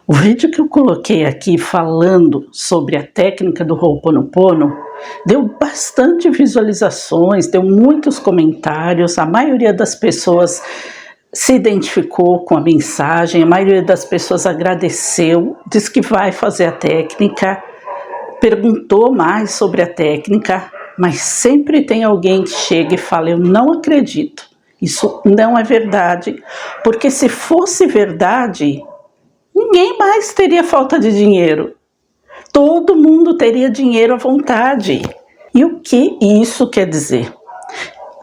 O vídeo que eu coloquei aqui falando sobre a técnica do Ho'oponopono deu bastante visualizações, deu muitos comentários, a maioria das pessoas se identificou com a mensagem, a maioria das pessoas agradeceu, disse que vai fazer a técnica, perguntou mais sobre a técnica, mas sempre tem alguém que chega e fala: eu não acredito, isso não é verdade, porque se fosse verdade, ninguém mais teria falta de dinheiro. Todo mundo teria dinheiro à vontade. E o que isso quer dizer?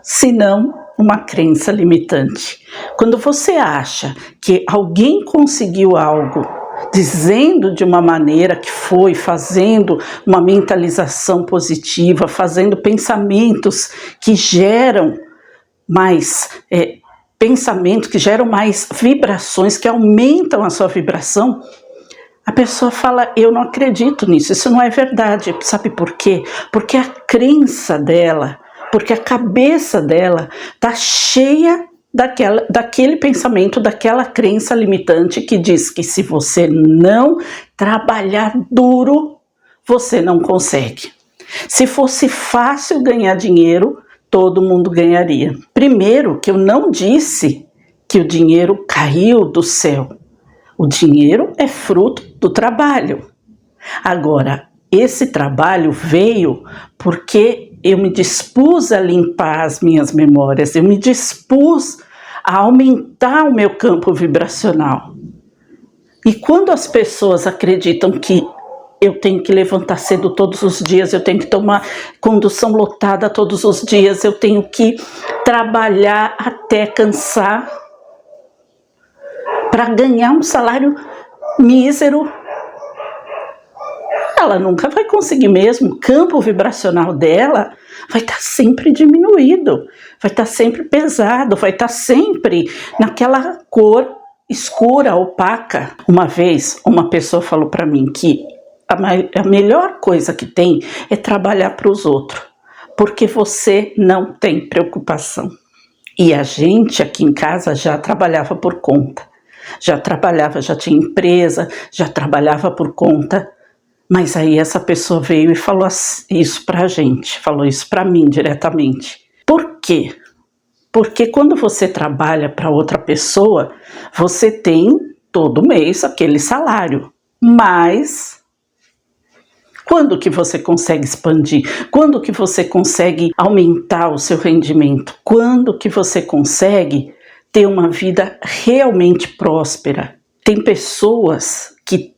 Senão uma crença limitante. Quando você acha que alguém conseguiu algo dizendo de uma maneira que foi, fazendo uma mentalização positiva, fazendo pensamentos que geram mais pensamentos, que geram mais vibrações, que aumentam a sua vibração, a pessoa fala: eu não acredito nisso, isso não é verdade. Sabe por quê? Porque a crença dela, porque a cabeça dela está cheia daquele pensamento, daquela crença limitante que diz que se você não trabalhar duro, você não consegue. Se fosse fácil ganhar dinheiro, todo mundo ganharia. Primeiro, que eu não disse que o dinheiro caiu do céu. O dinheiro é fruto do trabalho. Agora, esse trabalho veio porque eu me dispus a limpar as minhas memórias, eu me dispus a aumentar o meu campo vibracional. E quando as pessoas acreditam que eu tenho que levantar cedo todos os dias, eu tenho que tomar condução lotada todos os dias, eu tenho que trabalhar até cansar para ganhar um salário mísero, ela nunca vai conseguir mesmo. O campo vibracional dela vai estar sempre diminuído, vai estar sempre pesado, vai estar sempre naquela cor escura, opaca. Uma vez, uma pessoa falou para mim que a melhor coisa que tem é trabalhar para os outros, porque você não tem preocupação. E a gente aqui em casa já trabalhava por conta. Já tinha empresa, já trabalhava por conta, mas aí essa pessoa veio e falou isso pra gente, falou isso pra mim diretamente. Por quê? Porque quando você trabalha para outra pessoa, você tem todo mês aquele salário, mas quando que você consegue expandir? Quando que você consegue aumentar o seu rendimento? Quando que você consegue ter uma vida realmente próspera? Tem pessoas que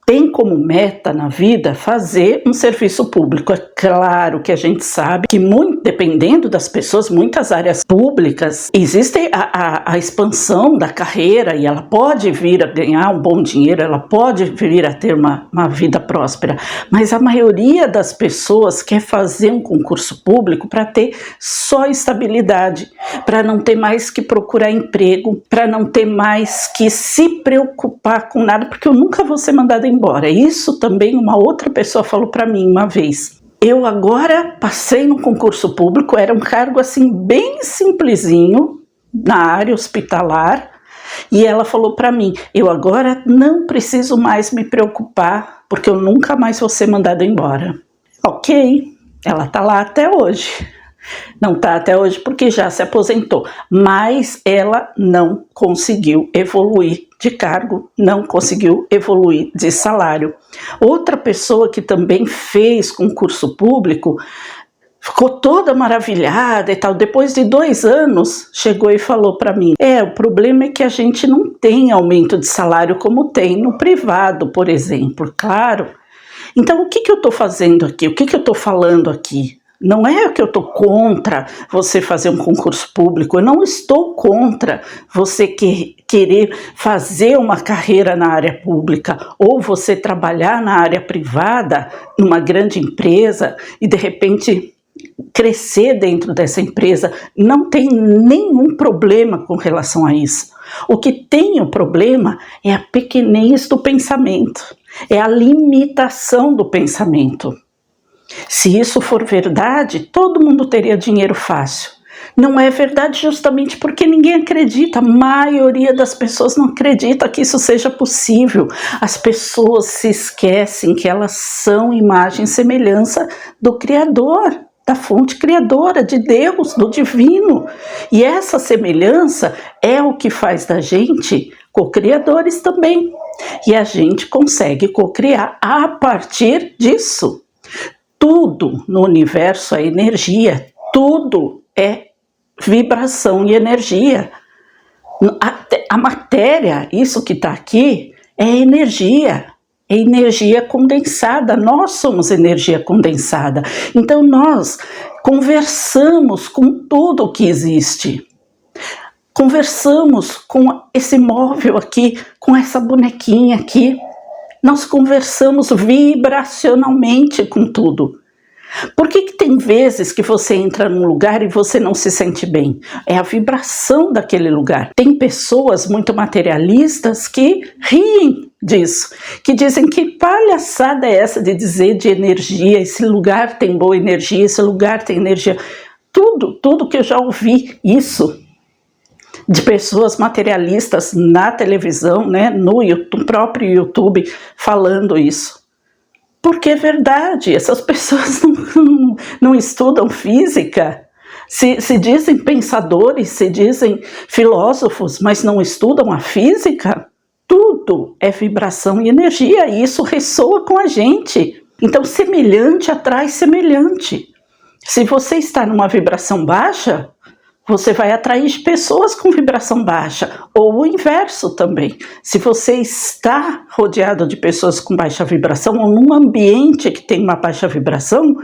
têm como meta na vida fazer um serviço público. É claro que a gente sabe que, dependendo das pessoas, muitas áreas públicas, existe a expansão da carreira e ela pode vir a ganhar um bom dinheiro, ela pode vir a ter uma vida próspera, mas a maioria das pessoas quer fazer um concurso público para ter só estabilidade, para não ter mais que procurar emprego, para não ter mais que se preocupar com nada, porque eu nunca vou ser mandada embora. Isso também uma outra pessoa falou para mim uma vez. Eu agora passei no concurso público, era um cargo assim bem simplesinho na área hospitalar, e ela falou para mim: eu agora não preciso mais me preocupar, porque eu nunca mais vou ser mandada embora. Ok, ela tá lá até hoje. Não está até hoje porque já se aposentou, mas ela não conseguiu evoluir de cargo, não conseguiu evoluir de salário. Outra pessoa que também fez concurso público ficou toda maravilhada e tal, depois de 2 anos chegou e falou para mim: o problema é que a gente não tem aumento de salário como tem no privado, por exemplo. Claro. Então o que eu estou fazendo aqui? O que eu estou falando aqui? Não é que eu estou contra você fazer um concurso público, eu não estou contra você querer fazer uma carreira na área pública ou você trabalhar na área privada, numa grande empresa e de repente crescer dentro dessa empresa. Não tem nenhum problema com relação a isso. O que tem o problema é a pequenez do pensamento, é a limitação do pensamento. Se isso for verdade, todo mundo teria dinheiro fácil. Não é verdade justamente porque ninguém acredita, a maioria das pessoas não acredita que isso seja possível. As pessoas se esquecem que elas são imagem e semelhança do Criador, da fonte criadora, de Deus, do divino. E essa semelhança é o que faz da gente co-criadores também. E a gente consegue co-criar a partir disso. Tudo no universo é energia, tudo é vibração e energia. A matéria, isso que está aqui, é energia condensada. Nós somos energia condensada. Então nós conversamos com tudo que existe. Conversamos com esse móvel aqui, com essa bonequinha aqui. Nós conversamos vibracionalmente com tudo. Por que tem vezes que você entra num lugar e você não se sente bem? É a vibração daquele lugar. Tem pessoas muito materialistas que riem disso, que dizem que palhaçada é essa de dizer de energia, esse lugar tem boa energia, esse lugar tem energia. Tudo que eu já ouvi isso de pessoas materialistas na televisão, né, no próprio YouTube, falando isso. Porque é verdade, essas pessoas não estudam física, se dizem pensadores, se dizem filósofos, mas não estudam a física. Tudo é vibração e energia, e isso ressoa com a gente. Então, semelhante atrai semelhante. Se você está numa vibração baixa, você vai atrair pessoas com vibração baixa, ou o inverso também. Se você está rodeado de pessoas com baixa vibração, ou num ambiente que tem uma baixa vibração,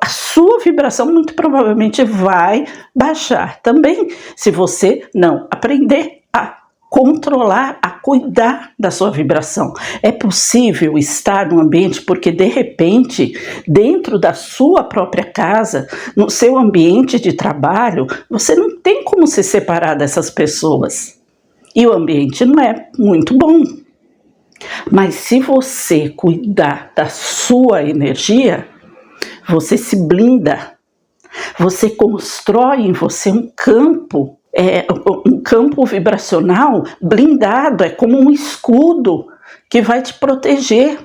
a sua vibração muito provavelmente vai baixar também, se você não aprender a controlar, a cuidar da sua vibração. É possível estar num ambiente porque, de repente, dentro da sua própria casa, no seu ambiente de trabalho, você não tem como se separar dessas pessoas. E o ambiente não é muito bom. Mas se você cuidar da sua energia, você se blinda. Você constrói em você um campo vibracional blindado, é como um escudo que vai te proteger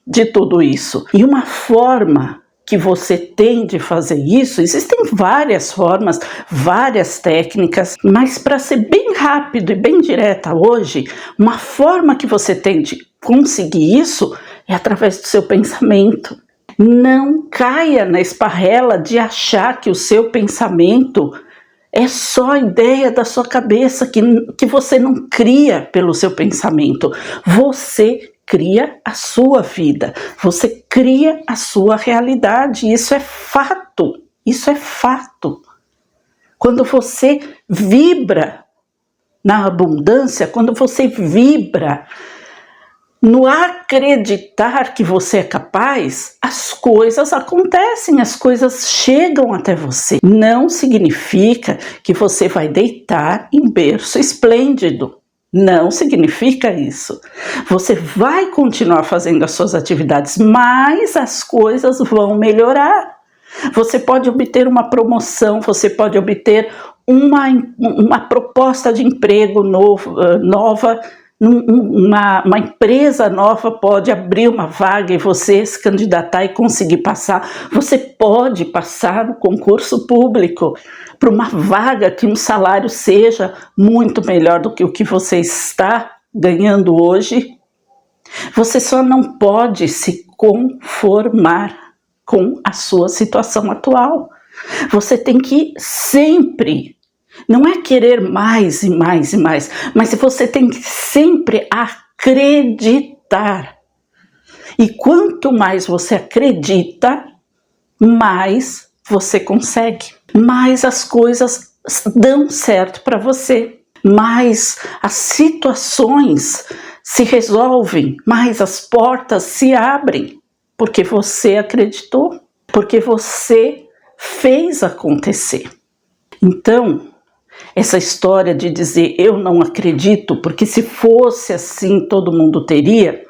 de tudo isso. E uma forma que você tem de fazer isso, existem várias formas, várias técnicas, mas para ser bem rápido e bem direta hoje, uma forma que você tem de conseguir isso é através do seu pensamento. Não caia na esparrela de achar que o seu pensamento é só ideia da sua cabeça, que você não cria pelo seu pensamento. Você cria a sua vida, você cria a sua realidade. Isso é fato, isso é fato. Quando você vibra na abundância, quando você vibra no acreditar que você é capaz, as coisas acontecem, as coisas chegam até você. Não significa que você vai deitar em berço esplêndido. Não significa isso. Você vai continuar fazendo as suas atividades, mas as coisas vão melhorar. Você pode obter uma promoção, você pode obter uma proposta de emprego nova. Uma empresa nova pode abrir uma vaga e você se candidatar e conseguir passar. Você pode passar no concurso público para uma vaga que um salário seja muito melhor do que o que você está ganhando hoje. Você só não pode se conformar com a sua situação atual. Você tem que sempre... Não é querer mais e mais e mais, mas você tem que sempre acreditar. E quanto mais você acredita, mais você consegue. Mais as coisas dão certo para você. Mais as situações se resolvem, mais as portas se abrem. Porque você acreditou, porque você fez acontecer. Então, essa história de dizer eu não acredito, porque se fosse assim todo mundo teria,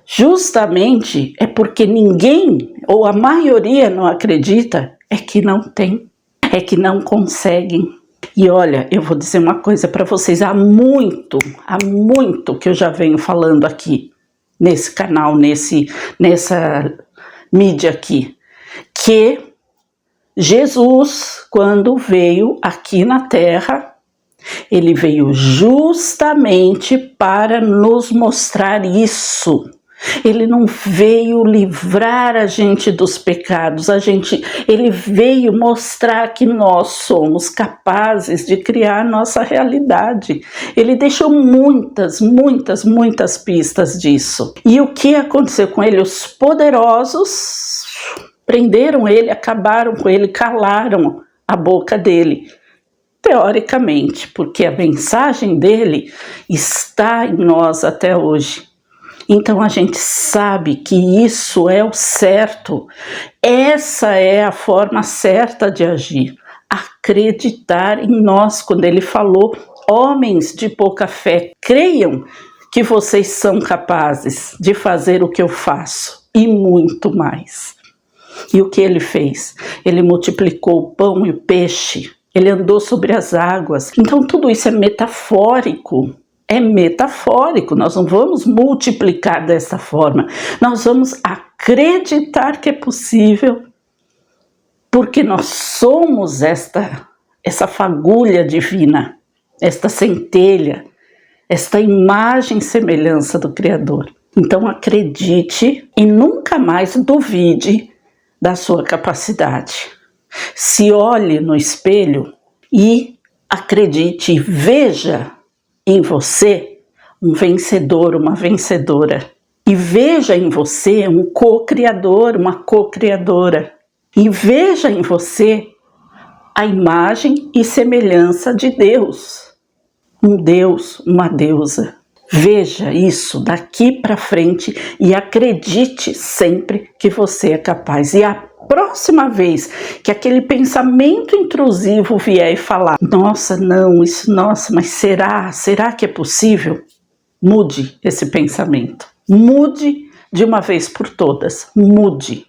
justamente é porque ninguém ou a maioria não acredita, é que não tem. é que não conseguem. E olha, eu vou dizer uma coisa para vocês, há muito que eu já venho falando aqui, nesse canal, nessa mídia aqui, que Jesus, quando veio aqui na Terra, ele veio justamente para nos mostrar isso. Ele não veio livrar a gente dos pecados, ele veio mostrar que nós somos capazes de criar nossa realidade. Ele deixou muitas pistas disso. E o que aconteceu com ele? Os poderosos prenderam ele, acabaram com ele, calaram a boca dele. Teoricamente, porque a mensagem dele está em nós até hoje. Então a gente sabe que isso é o certo, essa é a forma certa de agir, acreditar em nós. Quando ele falou, homens de pouca fé, creiam que vocês são capazes de fazer o que eu faço e muito mais. E o que ele fez? Ele multiplicou o pão e o peixe, ele andou sobre as águas. Então tudo isso é metafórico. É metafórico, nós não vamos multiplicar dessa forma, nós vamos acreditar que é possível, porque nós somos essa fagulha divina, esta centelha, esta imagem e semelhança do Criador. Então acredite e nunca mais duvide da sua capacidade. Se olhe no espelho e acredite, veja em você um vencedor, uma vencedora. E veja em você um co-criador, uma co-criadora. E veja em você a imagem e semelhança de Deus. Um Deus, uma deusa. Veja isso daqui para frente e acredite sempre que você é capaz. E a próxima vez que aquele pensamento intrusivo vier e falar, nossa, não, mas será que é possível? Mude esse pensamento. Mude de uma vez por todas. Mude.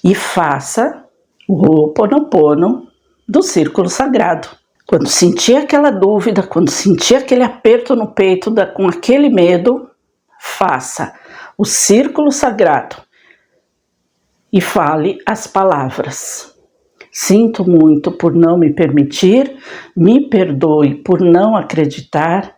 E faça o Ho'oponopono do círculo sagrado. Quando sentir aquela dúvida, quando sentir aquele aperto no peito com aquele medo, faça o círculo sagrado e fale as palavras. Sinto muito por não me permitir, me perdoe por não acreditar,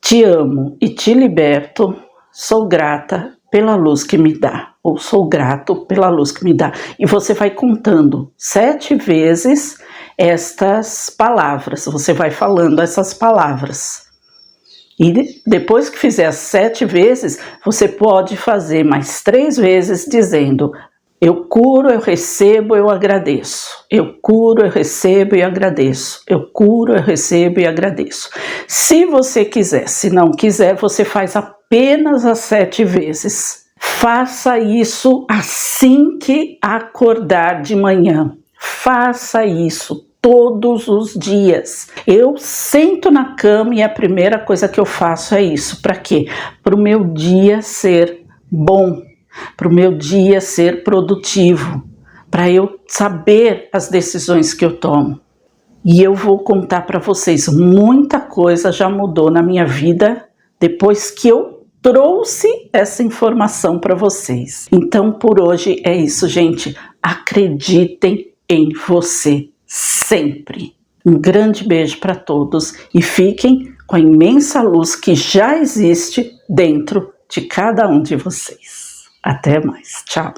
te amo e te liberto, sou grata pela luz que me dá, ou sou grato pela luz que me dá. E você vai contando 7 vezes estas palavras, você vai falando essas palavras. E depois que fizer as 7 vezes, você pode fazer mais 3 vezes dizendo: eu curo, eu recebo, eu agradeço. Eu curo, eu recebo e agradeço. Eu curo, eu recebo e agradeço. Se você quiser, se não quiser, você faz apenas as 7 vezes. Faça isso assim que acordar de manhã. Faça isso todos os dias. Eu sento na cama e a primeira coisa que eu faço é isso. Para quê? Para o meu dia ser bom. Para o meu dia ser produtivo, para eu saber as decisões que eu tomo. E eu vou contar para vocês, muita coisa já mudou na minha vida depois que eu trouxe essa informação para vocês. Então por hoje é isso, gente. Acreditem em você sempre. Um grande beijo para todos e fiquem com a imensa luz que já existe dentro de cada um de vocês. Até mais. Tchau.